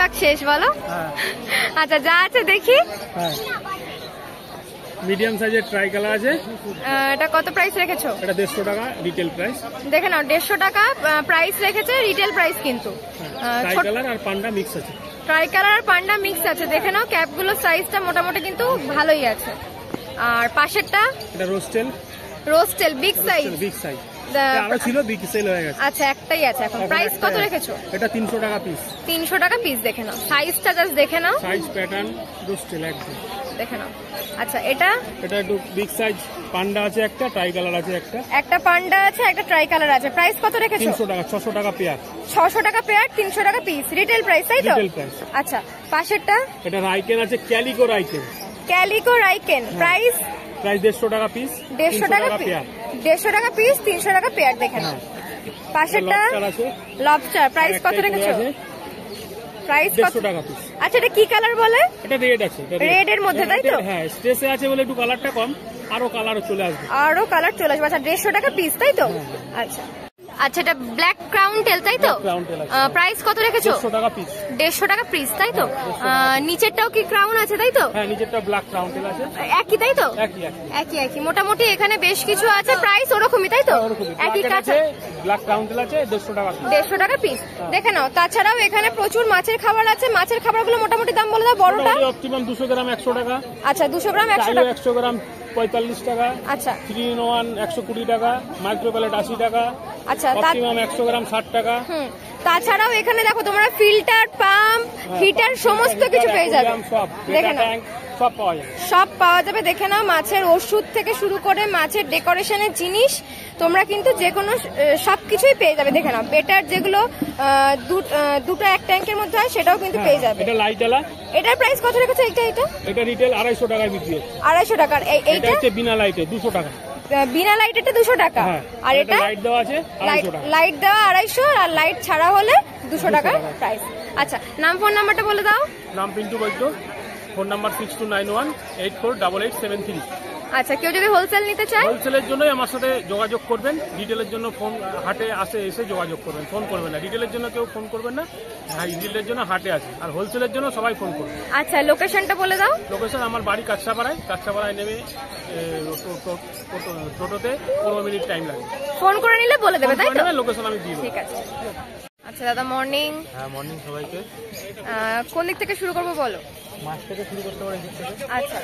Stock শেষ বলো। আচ্ছা যা আছে দেখি। মিডিয়াম সাইজের ট্রাই কালার আছে। এটা কত প্রাইস রেখেছো? এটা 150 টাকা রিটেল প্রাইস। দেখে নাও 150 টাকা প্রাইস রেখেছে, রিটেল প্রাইস কিন্তু। ট্রাই কালার আর পান্ডা মিক্স আছে। ট্রাই কালার আর পান্ডা মিক্স আছে। দেখে নাও ক্যাপগুলোর সাইজটা মোটামুটি কিন্তু ভালোই আছে। আর পাশেরটা এটা রোস্টেল। রোস্টেল বিগ সাইজ। বিগ সাইজ আরো ছিল, বিগ সেল হয়ে গেছে। আচ্ছা একটাই আছে এখন। প্রাইস কত রেখেছো? এটা 300 টাকা পিস। 300 টাকা পিস। দেখে নাও সাইজটা জাস্ট দেখে নাও। সাইজ প্যাটার্ন রোস্টেল একদম দেখে নাও। আচ্ছা এটা একটু বিগ সাইজ পান্ডা আছে, একটা ট্রাই কালার আছে, একটা পান্ডা আছে, একটা ট্রাই কালার আছে। প্রাইস কত রেখেছো? 300 টাকা। 600 টাকা পেয়ার। 600 টাকা পেয়ার, 300 টাকা পিস। রিটেল প্রাইস তাই তো? Retail price. আচ্ছা পাশেরটা এটা রাইকেন আছে, ক্যালিকো রাইকেন। ক্যালিকো রাইকেন। প্রাইস 150 টাকা পিস। 150 টাকা পেয়ার। 150 টাকা পিস, 300 টাকা পেয়ার। দেখে নাও পাশেরটা লবস্টার। প্রাইস কত রেখেছো? প্রাইস 150 টাকা পিস। আচ্ছা এটা কি কালার বলে? এটা রেড আছে। রেড এর মধ্যে তাই তো? হ্যাঁ স্ট্রেসে আছে বলে একটু কালারটা কম, আরো কালার চলে আসবে। আচ্ছা 150 টাকা পিস তাই তো? আচ্ছা আচ্ছা এটা ব্ল্যাক ক্রাউন টেল তাই তো? প্রাইস কত রেখেছো? 150 টাকা পিস। 150 টাকা পিস তাই তো? নিচেরটাও কি ক্রাউন আছে তাই তো? হ্যাঁ নিচেরটা ব্ল্যাক ক্রাউন টেল আছে। একই তাই তো? একই মোটামুটি এখানে বেশ কিছু আছে। প্রাইস ওরকমই তাই তো? একই কাছে ব্ল্যাক ক্রাউন টেল আছে 150 টাকা। 150 টাকা পিস। দেখে নাও তাছাড়াও এখানে প্রচুর মাছের খাবার আছে। মাছের খাবারগুলো মোটামুটি দাম বলে দাও। বড়টা অপটিমাম 200 গ্রাম 100 টাকা। আচ্ছা 200 গ্রাম 100 টাকা। 100 গ্রাম 45 টাকা। আচ্ছা 3 in 1 120 টাকা। মাইক্রো প্যালেট 80 টাকা। আচ্ছা অপটিমাম 100 গ্রাম 60 টাকা। তাছাড়াও এখানে দেখো তোমরা ফিল্টার, পাম্প, হিটার সমস্ত কিছু পেয়ে যাবে। দেখে নাও সব পাওয়া যাবে। দেখে নাও মাছের ওষুধ থেকে শুরু করে মাছের ডেকোরেশনের জিনিস তোমরা কিন্তু যে কোনো সবকিছুই পেয়ে যাবে। দেখে নাও বেটার যেগুলো দুটো এক ট্যাঙ্কের মধ্যে হয় সেটাও কিন্তু পেয়ে যাবে। এটা লাইট আলা। এটার প্রাইস কত রেখেছো? এটা রিটেল 250 টাকায় বিক্রি হচ্ছে। 250 টাকার। এইটা হচ্ছে বিনা লাইটে 200 টাকা। বিনা লাইটেরটা 200 টাকা। আর এটা লাইট দেওয়া আছে 250 টাকা। লাইট দেওয়া 250 আর লাইট ছাড়া হলে 200 টাকা প্রাইস। আচ্ছা নাম ফোন নাম্বারটা বলে দাও। নাম পিন্টু বৈদ্য। Phone number 6291848873। আচ্ছা কেউ যদি হোলসেল নিতে চায়? হোলসেলের জন্যই আমার সাথে যোগাযোগ করবেন। রিটেলের জন্য ফোন হাটে এসে যোগাযোগ করবেন, ফোন করবেন না। রিটেলের জন্য কেউ ফোন করবেন না, রিটেলের জন্য হাটে আছে। আর হোলসেলের জন্য সবাই ফোন করবেন। আচ্ছা লোকেশনটা বলে দাও। লোকেশন আমার বাড়ি কাছড়াপাড়ায় নেমে টোটোতে 15 মিনিট টাইম লাগে। ফোন করে নিলে বলে দেবে তাই তো? লোকেশন আমি দিয়ে দেব। ঠিক আছে। আচ্ছা দাদা মর্নিং। হ্যাঁ মর্নিং সবাইকে। কোন দিক থেকে শুরু করবো বলো? মাছ থেকে শুরু করতে পারেন। আচ্ছা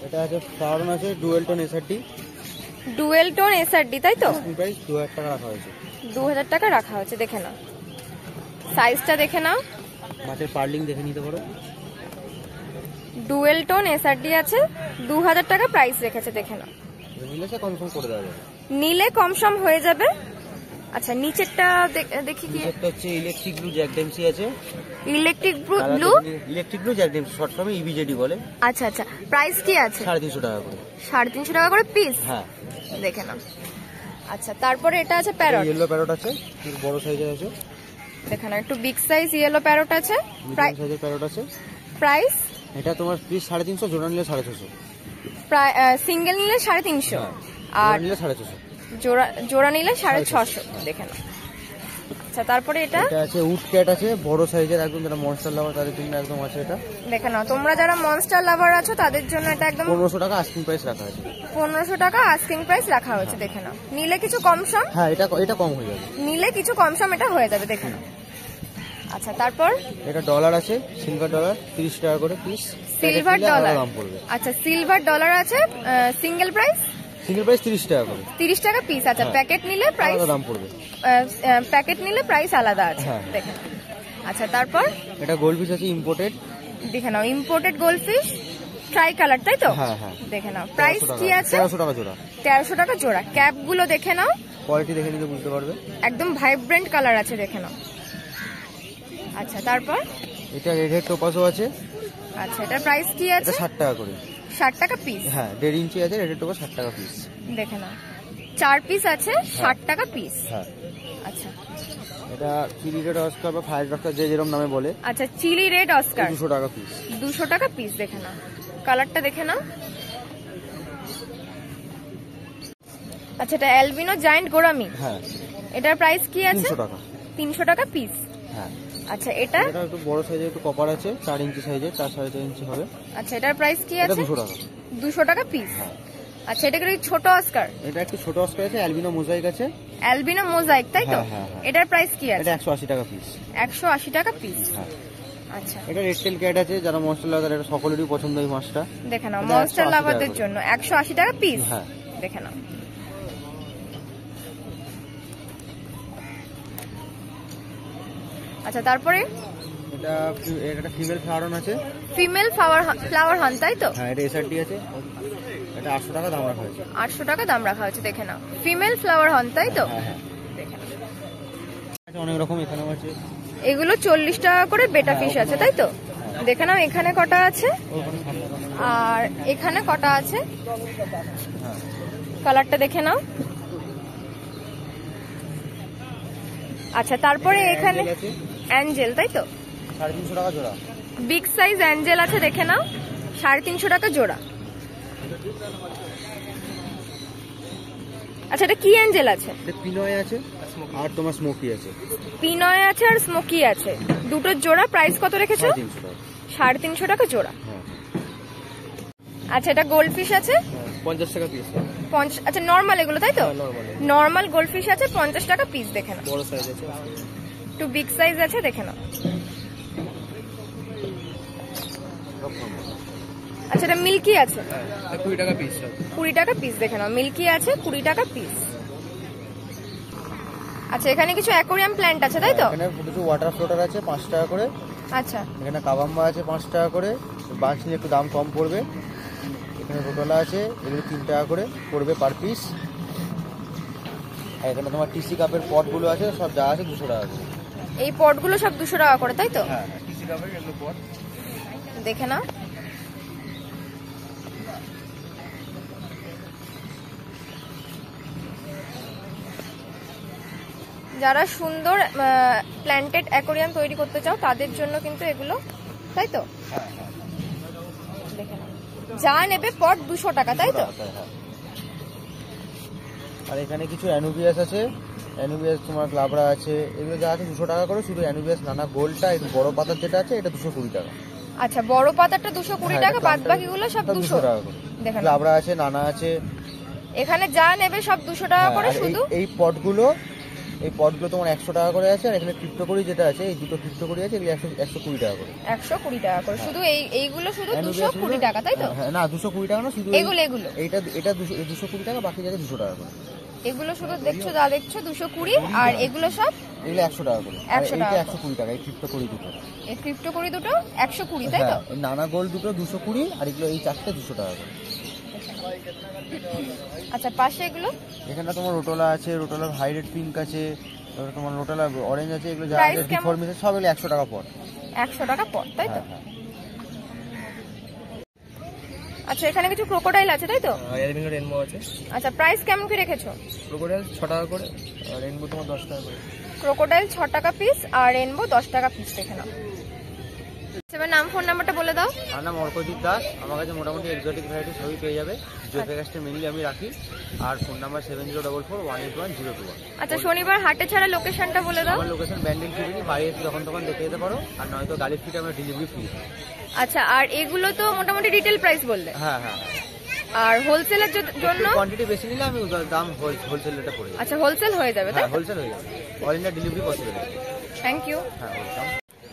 এটা আছে ফ্লাওয়ার আছে dual tone SRD. Dual tone SRD তাই তো? প্রাইস 2000 টাকা রাখা হয়েছে। 2000 টাকা রাখা হয়েছে। দেখে নাও সাইজটা দেখে নাও। মাছের পার্লিং দেখে নিতে পারো। ডুয়েল টোন এসআরডি আছে 2000 টাকা প্রাইস রেখেছে। দেখে নাও নিলে সে কনফার্ম করে দেওয়া যাবে। নিলে কম সম হয়ে যাবে। আচ্ছা নিচেরটা দেখি কি। এটা হচ্ছে ইলেকট্রিক ব্লু জ্যাক ডেমসি আছে। Electric blue Jack Dempsey short ফর্মে ইবিজেডি বলে। আচ্ছা আচ্ছা প্রাইস কি আছে? 350 টাকা করে। 350 টাকা করে পিস। হ্যাঁ দেখে নাও। আচ্ছা তারপরে এটা আছে প্যারট। ইয়েলো প্যারট আছে, বড় সাইজের আছে। দেখে নাও একটু বিগ সাইজ ইয়েলো প্যারট আছে। প্রাইস সাইজের প্যারট আছে। প্রাইস এটা তোমার পিস 350, জোড়া নিলে 650। সিঙ্গেল নিলে 350 আর নিলে 650। জোড়া নিলে 650। দেখে নাও। আচ্ছা তারপরে এটা আছে উড ক্যাট আছে, বড় সাইজের একদম, যারা মনস্টার লাভার তাদের জন্য একদম আছে এটা। দেখে নাও তোমরা যারা মনস্টার লাভার আছো তাদের জন্য এটা একদম 1500 টাকা আস্কিং প্রাইস রাখা আছে। 1500 টাকা আস্কিং প্রাইস রাখা হয়েছে। দেখে নাও নিলে কিছু কম সম। হ্যাঁ এটা কম হয়ে যাবে। নিলে কিছু কম সম এটা হয়ে যাবে। দেখে নাও। আচ্ছা তারপর এটা ডলার আছে, সিলভার ডলার 30 টাকা করে পিস। সিলভার ডলার দাম পড়বে। আচ্ছা সিলভার ডলার আছে সিঙ্গেল প্রাইস 30 টাকা করে। 30 টাকা পিস। আচ্ছা প্যাকেট নিলে প্রাইস দাম পড়বে। প্যাকেট নিলে প্রাইস আলাদা আছে। দেখে নাও। আচ্ছা তারপর এটা গোল্ডফিশ আছে ইম্পোর্টেড। দেখে নাও ইম্পোর্টেড গোল্ডফিশ ট্রাই কালার তাই তো? হ্যাঁ হ্যাঁ। দেখে নাও প্রাইস কি আছে? 1300 টাকা জোড়া। 1300 টাকা জোড়া। ক্যাপ গুলো দেখে নাও, কোয়ালিটি দেখে নিলে বুঝতে পারবে। একদম ভাইব্রেন্ট কালার আছে। দেখে নাও। আচ্ছা তারপর এটা রেড হেড টোপাসও আছে। আচ্ছা এটার প্রাইস কি আছে? 60 টাকা করে। 60 টাকা পিস। হ্যাঁ 1.5 ইঞ্চি আছে রেড হেড টোপাস 60 টাকা পিস। দেখে নাও 4 পিস আছে 60 টাকা পিস। হ্যাঁ আচ্ছা এটা চিলি রেড অস্কার বা ফায়ার অস্কার যে যেরকম নামে বলে। আচ্ছা চিলি রেড অস্কার 200 টাকা পিস। 200 টাকা পিস। দেখে নাও কালারটা দেখে নাও। আচ্ছা এটা অ্যালবিনো জায়ান্ট গোরামি। হ্যাঁ এটার প্রাইস কি আছে? 300 টাকা। 300 টাকা পিস। হ্যাঁ। আচ্ছা এটা একটু বড় সাইজের, একটু কপার আছে, 4 ইঞ্চি সাইজের, 4.5 ইঞ্চি হবে। আচ্ছা এটার প্রাইস কি এটা আছে? 200 টাকা। 200 টাকা পিস। আচ্ছা এটা কি ছোট অস্কার? এটা একটু ছোট অস্কার আছে, অ্যালবিনো মোজাইক আছে। অ্যালবিনো মোজাইক তাই তো? হ্যাঁ। এটার প্রাইস কি আছে? এটা 180 টাকা পিস। 180 টাকা পিস। হ্যাঁ। আচ্ছা এটা রেড টেল ক্যাট আছে, যারা মনস্টার লাভার, এটা সকলেরই পছন্দ এই মাছটা। দেখে নাও, এটা মনস্টার 180 লাভারদের টাকা করে। জন্য 180 টাকা পিস। হ্যাঁ। দেখে নাও। আচ্ছা তারপরে এটা একটা ফিমেল ফ্লাওয়ার আছে। ফিমেল ফ্লাওয়ার হান তাই তো? হ্যাঁ, এটা এসআরডি আছে। এটা 800 টাকা দাম রাখা হয়েছে। 800 টাকা দাম রাখা হয়েছে। দেখে নাও, ফিমেল ফ্লাওয়ার হান তাই তো? হ্যাঁ। দেখে নাও। আচ্ছা, অনেক রকম এখানেও আছে। এগুলো 40 টাকা করে বেটা ফিশ আছে তাই তো? দেখে নাও এখানে কটা আছে আর এখানে কটা আছে, কালারটা দেখে নাও। আচ্ছা তারপরে এখানে অ্যাঞ্জেল তাই তো? 350 টাকা জোড়া। বিগ সাইজ অ্যাঞ্জেল আছে, দেখে নাও, 350 টাকা জোড়া। আচ্ছা এটা কি অ্যাঞ্জেল আছে? এটা পিনয় আছে আর তোমার স্মোকি আছে। পিনয় আছে আর স্মোকি আছে, দুটোর জোড়া প্রাইস কত রেখেছো? 350 টাকা। 350 টাকা জোড়া। হ্যাঁ। আচ্ছা এটা গোল্ডফিশ আছে 50 টাকা পিস। আচ্ছা নরমাল এগুলো তাই তো? নরমাল। নরমাল গোল্ডফিশ আছে 50 টাকা পিস। দেখে নাও, বড় সাইজ আছে। একটু বিগ সাইজ আছে, দেখে নাও। আচ্ছা এটা মিল্কি আছে 20 টাকা পিস। 20 টাকা পিস। দেখে নাও, মিল্কি আছে 20 টাকা পিস। আচ্ছা এখানে কিছু অ্যাকোরিয়াম প্ল্যান্ট আছে তাই তো? এখানে কিছু ওয়াটার ফ্লোটার আছে 5 টাকা করে। আচ্ছা এখানে কাবাম্বা আছে 5 টাকা করে, বাঁশ নিয়ে একটু দাম কম পড়বে। এখানে রোটোলা আছে, এগুলো 3 টাকা করে পড়বে পার পিস। আর এখানে তোমার টিসি কাপের পটগুলো আছে, সব যা আছে 200 টাকা করে। এই পটগুলো সব 200 টাকা করে তাই তো? হ্যাঁ, টিসি কাপের এগুলো পট। দেখে নাও। যারা সুন্দর প্ল্যান্টেড অ্যাকোরিয়াম তৈরি করতে চাও তাদের জন্য কিন্তু এগুলো তাই তো? দেখে নাও, যা নেবে পট 200 টাকা তাই তো? হ্যাঁ। আর এখানে কিছু অ্যানুবিয়াস আছে, অ্যানুবিয়াস তোমার গ্লাবরা আছে, এগুলো যা আছে 200 টাকা করে। শুধু অ্যানুবিয়াস নানা গোলটা, একটু বড় পাতার যেটা আছে, এটা 220 টাকা। আচ্ছা বড় পাতাটা 220 টাকা, বাদ বাকিগুলো সব 200 টাকা করে। দেখে নাও, গ্লাবরা আছে, নানা আছে। এখানে যা নেবে সব 200 টাকা করে। আর শুধু এই পটগুলো তোমার 100 টাকা করে আছে। আর এখানে ক্রিপ্টোকরি যেটা আছে, এই দুটো ক্রিপ্টোকরি আছে, এগুলো 120 টাকা করে। 120 টাকা করে। শুধু এইগুলো শুধু 220 টাকা তাই তো? হ্যাঁ, না 220 টাকা না, শুধু এগুলো এটা 220 টাকা, বাকি যাচ্ছে 200 টাকা করে। এগুলো শুধু দেখছো, যা দেখছো 220, আর এগুলো সব এগুলো 100 টাকা করে। 100 টাকা। 120 টাকা এই ক্রিপ্টোকরি দুটো। এই ক্রিপ্টোকরি দুটো 120 তাই তো? হ্যাঁ, এই নানা গোল দুটো 220, আর এগুলো এই চারটে 200 টাকা করে। আচ্ছা পাশে এগুলো এখানে তোমার রোটোলা আছে, রোটোলার হাইরেড পিঙ্ক আছে, তারপরে তোমার রোটোলা অরেঞ্জ আছে, এগুলো যা Price আছে কেমন? ডিফরমেশন সব এগুলো 100 টাকা পর। 100 টাকা পর তাই তো? হ্যাঁ। আচ্ছা এখানে কিছু ক্রোকোডাইল আছে তাই তো? অ্যালবিনো রেনবো আছে। আচ্ছা প্রাইস কেমন কি রেখেছো? ক্রোকোডাইল 6 টাকা করে, আর রেনবো তোমার 10 টাকা করে। ক্রোকোডাইল 6 টাকা পিস আর রেনবো 10 টাকা পিস। দেখে নাও। এবার নাম ফোন নাম্বারটা বলে দাও। আমার নাম অর্কজিৎ দাস। আমার কাছে মোটামুটি এক্সোটিক ভ্যারাইটি সবই পেয়ে যাবে। জিওপে কাস্টের মেনলি আমি রাখি। আর ফোন নাম্বার 7044181021। আচ্ছা শনিবার হাটে ছাড়া লোকেশনটা বলে দাও। আমার লোকেশন ব্যান্ডেল ফিরিনি, বাড়ি এসে যখন তখন দেখে যেতে পারো। আর নয়তো গাড়ির ফিটে আমরা ডেলিভারি ফ্রি। আচ্ছা আর এগুলো তো মোটামুটি রিটেল প্রাইস বললে, হ্যাঁ। আর হোলসেলের জন্য কোয়ান্টিটি বেশি নিলে আমি দাম হোলসেল রেটে পড়ে যাবে। আচ্ছা হোলসেল হয়ে যাবে তাই? হ্যাঁ, হোলসেল হয়ে যাবে। All India delivery possible. Thank you. হ্যাঁ, ওয়েলকাম।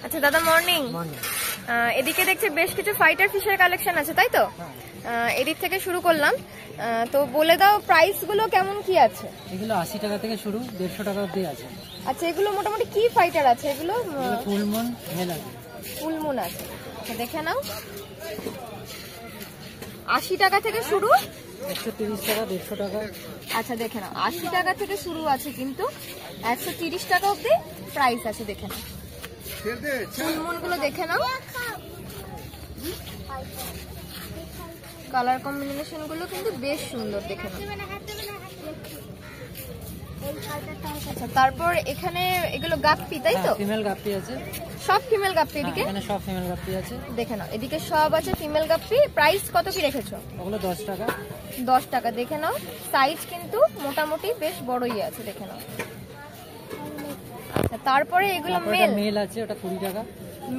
আচ্ছা দাদা মর্নিং। এদিকে দেখছি বেশ কিছু ফাইটার ফিশের কালেকশন আছে তাই তো? এদিক থেকে শুরু করলাম, তো বলে দাও প্রাইস গুলো কেমন কি আছে? এগুলো 80 টাকা থেকে শুরু, 150 টাকা অবধি আছে। আচ্ছা এগুলো মোটামুটি কি ফাইটার আছে? এগুলো ফুলমুন মেল আছে। ফুলমুন আছে। আচ্ছা দেখে নাও, 80 টাকা থেকে শুরু, 130 টাকা, 150 টাকা। আচ্ছা দেখে নাও 80 টাকা থেকে শুরু আছে, কিন্তু 130 টাকা অবধি প্রাইস আছে। দেখে নাও ফুলমুন গুলো, দেখে নাও কালার কম্বিনেশন গুলো কিন্তু বেশ সুন্দর। দেখে নাও। আচ্ছা তারপর এখানে এগুলো গাপ্পি তাই তো? ফিমেল গাপ্পি আছে সব ফিমেল গাপ্পি এদিকে? এখানে সব ফিমেল গাপ্পি আছে। দেখে নাও এদিকে সব আছে ফিমেল গাপ্পি। প্রাইস কত কি রেখেছো? ওগুলো 10 টাকা। 10 টাকা। দেখে নাও সাইজ কিন্তু মোটামুটি বেশ বড়ই আছে। দেখে নাও আচ্ছা, তারপরে এগুলো তারপরে মেল, মেল আছে, ওটা 20 টাকা।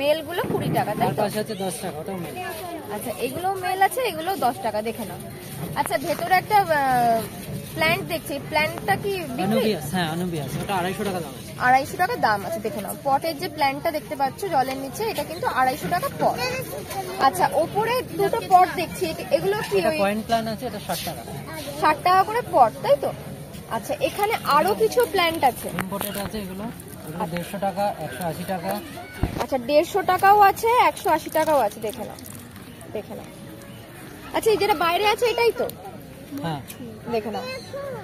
মেলগুলো 20 টাকা তাই তার তো? পাশে আছে 10 টাকা, ওটাও মেল। আচ্ছা, এগুলো মেল আছে, এগুলো 10 টাকা, দেখে নাও। আচ্ছা, ভেতরে একটা প্ল্যান্ট দেখছি, প্ল্যান্টটা কি বিক্রি? আনুবিয়াস, হ্যাঁ আনুবিয়াস, ওটা 250 টাকা দাম আছে। 250 টাকা দাম আছে, দেখে নাও। পটের যে প্ল্যান্টটা দেখতে পাচ্ছ জলের নিচে, এটা কিন্তু 250 টাকা পট। আচ্ছা, ওপরে দুটো পট দেখছি, এগুলো কি? এটা ওই পয়েন্ট প্ল্যান আছে, এটা 60 টাকা। 60 টাকা করে পট, তাই তো? আচ্ছা, এখানে আরো কিছু প্ল্যান্ট আছে। ইম্পোর্টেড আছে এগুলো 150 টাকা, 180 টাকা। আচ্ছা, 150 টাকাও আছে, 180 টাকাও আছে, দেখে নাও, দেখে নাও। আচ্ছা, এই যেটা বাইরে আছে এটাই তো? হ্যাঁ, দেখে নাও।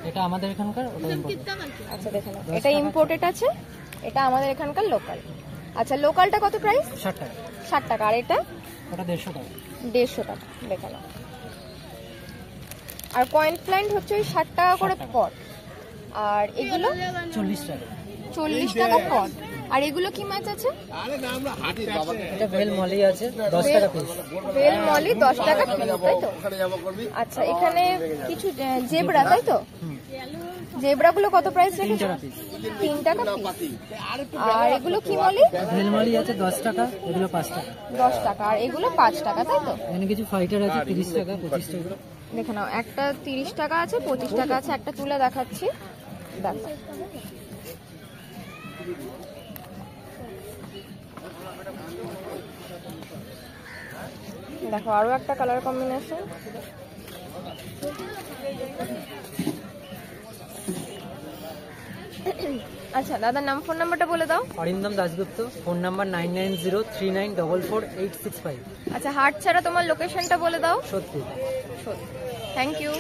এটা আমাদের এখানকার, ওটা ইম্পোর্টেড। আচ্ছা, দেখে নাও, এটা ইম্পোর্টেড আছে, এটা আমাদের এখানকার লোকাল। আচ্ছা, লোকালটা কত প্রাইস? 60 টাকা। 60 টাকা। আর এটা? ওটা 150 টাকা। 150 টাকা, দেখে নাও। আর কয়েন প্ল্যান্ট হচ্ছে ওই 60 টাকা করে 60 টাকা। পট। আর এগুলো 40 টাকা। 40 টাকা পট। আর এগুলো কি মাছ আছে? এটা ভেল মলি আছে, 10 টাকা পিস। বেল মলি 10 টাকা কিলো, তাই তো? আচ্ছা, এখানে কিছু জেব্রা, তাই তো? জেব্রাগুলো কত প্রাইস 3 রেখেছো? টাকা পিস। 3 টাকা পিস। আর এগুলো কি মলি? ভেল মলি আছে 10 টাকা, এগুলো 5 টাকা। 10 টাকা। আর এগুলো 5 টাকা, তাই তো? এখানে কিছু ফাইটার আছে 30 টাকা, 25 টাকা। দেখে নাও, একটা 30 টাকা আছে, 25 টাকা আছে। একটা তুলে দেখাচ্ছি, দেখো। দেখো, আরো একটা কালার কম্বিনেশন। আচ্ছা, দাদার নাম, ফোন নাম্বারটা বলে দাও। Arindam Dasgupta, phone number 9903944665। আচ্ছা, হাট ছাড়া তোমার লোকেশনটা বলে দাও। সত্যি। Thank you.